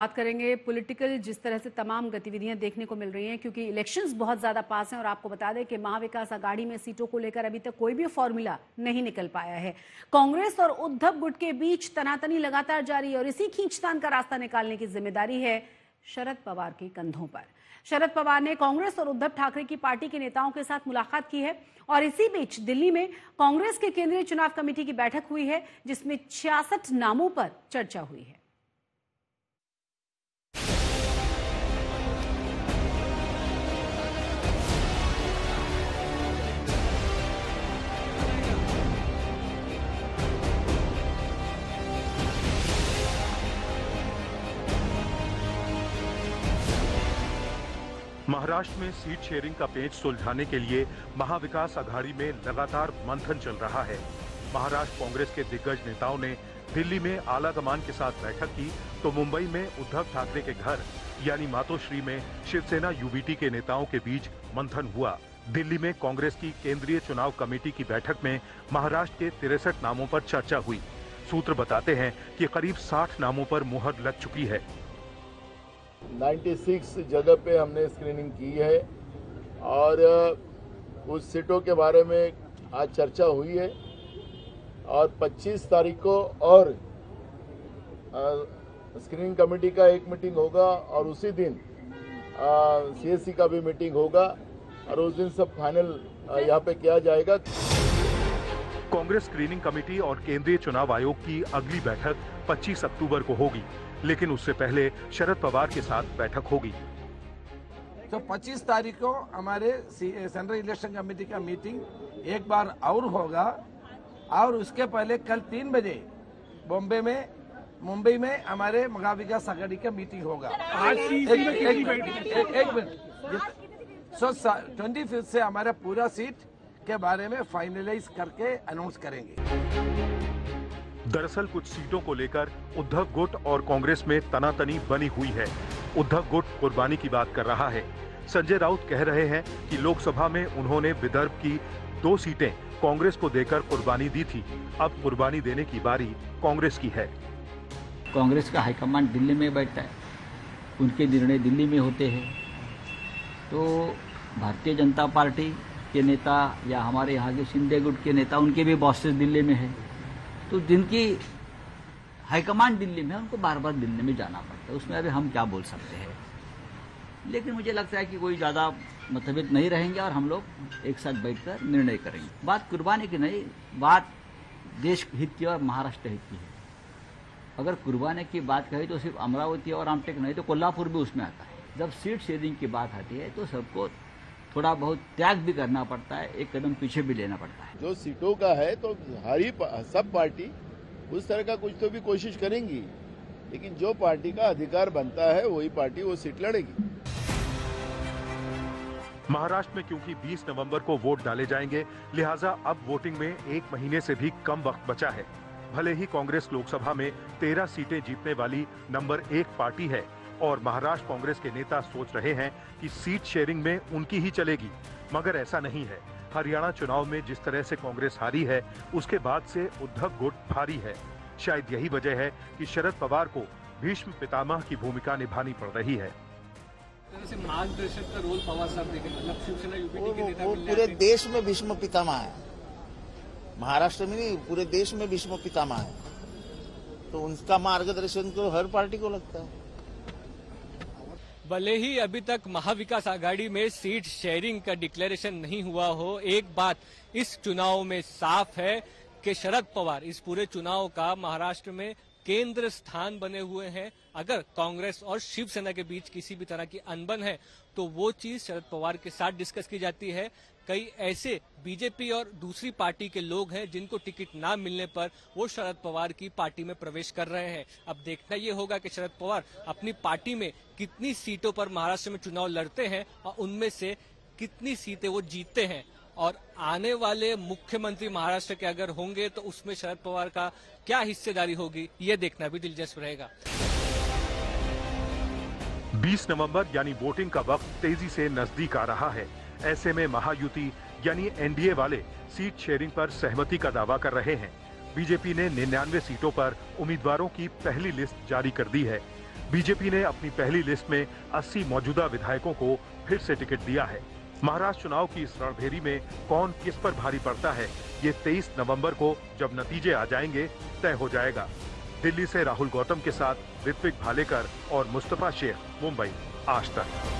बात करेंगे पॉलिटिकल जिस तरह से तमाम गतिविधियां देखने को मिल रही हैं, क्योंकि इलेक्शंस बहुत ज्यादा पास हैं और आपको बता दें कि महाविकास आघाड़ी में सीटों को लेकर अभी तक कोई भी फॉर्मूला नहीं निकल पाया है। कांग्रेस और उद्धव गुट के बीच तनातनी लगातार जारी है और इसी खींचतान का रास्ता निकालने की जिम्मेदारी है शरद पवार के कंधों पर। शरद पवार ने कांग्रेस और उद्धव ठाकरे की पार्टी के नेताओं के साथ मुलाकात की है और इसी बीच दिल्ली में कांग्रेस के केंद्रीय चुनाव कमेटी की बैठक हुई है, जिसमें 66 नामों पर चर्चा हुई है। महाराष्ट्र में सीट शेयरिंग का पेच सुलझाने के लिए महाविकास आघाड़ी में लगातार मंथन चल रहा है। महाराष्ट्र कांग्रेस के दिग्गज नेताओं ने दिल्ली में आला कमान के साथ बैठक की, तो मुंबई में उद्धव ठाकरे के घर यानी मातोश्री में शिवसेना यूबीटी के नेताओं के बीच मंथन हुआ। दिल्ली में कांग्रेस की केंद्रीय चुनाव कमेटी की बैठक में महाराष्ट्र के 63 नामों पर चर्चा हुई। सूत्र बताते हैं कि करीब 60 नामों पर मुहर लग चुकी है। 96 जगह पे हमने स्क्रीनिंग की है और उस सीटों के बारे में आज चर्चा हुई है और 25 तारीख को और स्क्रीनिंग कमेटी का एक मीटिंग होगा और उसी दिन सीएससी का भी मीटिंग होगा और उस दिन सब फाइनल यहाँ पे किया जाएगा। कांग्रेस स्क्रीनिंग कमेटी और केंद्रीय चुनाव आयोग की अगली बैठक 25 अक्टूबर को होगी, लेकिन उससे पहले शरद पवार के साथ बैठक होगी। तो 25 तारीख को हमारे सेंट्रल इलेक्शन कमेटी का मीटिंग एक बार और होगा और उसके पहले कल 3 बजे मुंबई में हमारे महाविकास आघाड़ी का मीटिंग होगा। एक मिनट 25 से हमारा पूरा सीट के बारे में फाइनलाइज करके अनाउंस करेंगे। दरअसल कुछ सीटों को लेकर उद्धव गुट और कांग्रेस में तनातनी बनी हुई है। उद्धव गुट कुर्बानी की बात कर रहा है। संजय राउत कह रहे हैं कि लोकसभा में उन्होंने विदर्भ की 2 सीटें कांग्रेस को देकर कुर्बानी दी थी, अब कुर्बानी देने की बारी कांग्रेस की है। कांग्रेस का हाईकमान दिल्ली में बैठता है, उनके निर्णय दिल्ली में होते हैं, तो भारतीय जनता पार्टी के नेता या हमारे यहाँ के शिंदे गुट के नेता, उनके भी बॉसेस दिल्ली में है, तो जिनकी हाईकमान दिल्ली में है उनको बार बार दिल्ली में जाना पड़ता है। उसमें अभी हम क्या बोल सकते हैं, लेकिन मुझे लगता है कि कोई ज़्यादा मतभेद नहीं रहेंगे और हम लोग एक साथ बैठकर निर्णय करेंगे। बात कुर्बानी की नहीं, बात देश हित की और महाराष्ट्र हित की है। अगर कुर्बानी की बात कही तो सिर्फ अमरावती और रामटेक नहीं तो कोल्हापुर भी उसमें आता है। जब सीट शेयरिंग की बात आती है तो सबको थोड़ा बहुत त्याग भी करना पड़ता है, एक कदम पीछे भी लेना पड़ता है। जो सीटों का है तो सब पार्टी उस तरह का कुछ तो भी कोशिश करेंगी, लेकिन जो पार्टी का अधिकार बनता है वही पार्टी वो सीट लड़ेगी। महाराष्ट्र में क्योंकि 20 नवंबर को वोट डाले जाएंगे, लिहाजा अब वोटिंग में 1 महीने से भी कम वक्त बचा है। भले ही कांग्रेस लोकसभा में 13 सीटें जीतने वाली नंबर 1 पार्टी है और महाराष्ट्र कांग्रेस के नेता सोच रहे हैं कि सीट शेयरिंग में उनकी ही चलेगी, मगर ऐसा नहीं है। हरियाणा चुनाव में जिस तरह से कांग्रेस हारी है, उसके बाद से उद्धव गुट भारी है। शायद यही वजह है कि शरद पवार को भीष्म पितामह की भूमिका निभानी पड़ रही है। मार्गदर्शक का रोल पवार साहब देखें, मतलब शिवसेना यूपीटी के नेता वो पूरे देश में भीष्म पितामह है, महाराष्ट्र में नहीं पूरे देश में भीष्म पितामह है, तो उनका मार्गदर्शन तो हर पार्टी को लगता है। भले ही अभी तक महाविकास आघाड़ी में सीट शेयरिंग का डिक्लेरेशन नहीं हुआ हो, एक बात इस चुनाव में साफ है कि शरद पवार इस पूरे चुनाव का महाराष्ट्र में केंद्र स्थान बने हुए हैं। अगर कांग्रेस और शिवसेना के बीच किसी भी तरह की अनबन है तो वो चीज शरद पवार के साथ डिस्कस की जाती है। कई ऐसे बीजेपी और दूसरी पार्टी के लोग हैं जिनको टिकट ना मिलने पर वो शरद पवार की पार्टी में प्रवेश कर रहे हैं। अब देखना ये होगा कि शरद पवार अपनी पार्टी में कितनी सीटों पर महाराष्ट्र में चुनाव लड़ते हैं और उनमें से कितनी सीटें वो जीतते हैं, और आने वाले मुख्यमंत्री महाराष्ट्र के अगर होंगे तो उसमें शरद पवार का क्या हिस्सेदारी होगी, ये देखना भी दिलचस्प रहेगा। 20 नवंबर यानी वोटिंग का वक्त तेजी से नजदीक आ रहा है। ऐसे में महायुति यानी एनडीए वाले सीट शेयरिंग पर सहमति का दावा कर रहे हैं। बीजेपी ने 99 सीटों पर उम्मीदवारों की पहली लिस्ट जारी कर दी है। बीजेपी ने अपनी पहली लिस्ट में 80 मौजूदा विधायकों को फिर से टिकट दिया है। महाराष्ट्र चुनाव की इस रणभेरी में कौन किस पर भारी पड़ता है, ये 23 नवंबर को जब नतीजे आ जाएंगे तय हो जाएगा। दिल्ली से राहुल गौतम के साथ ऋत्विक भालेकर और मुस्तफा शेख, मुंबई, आज तक।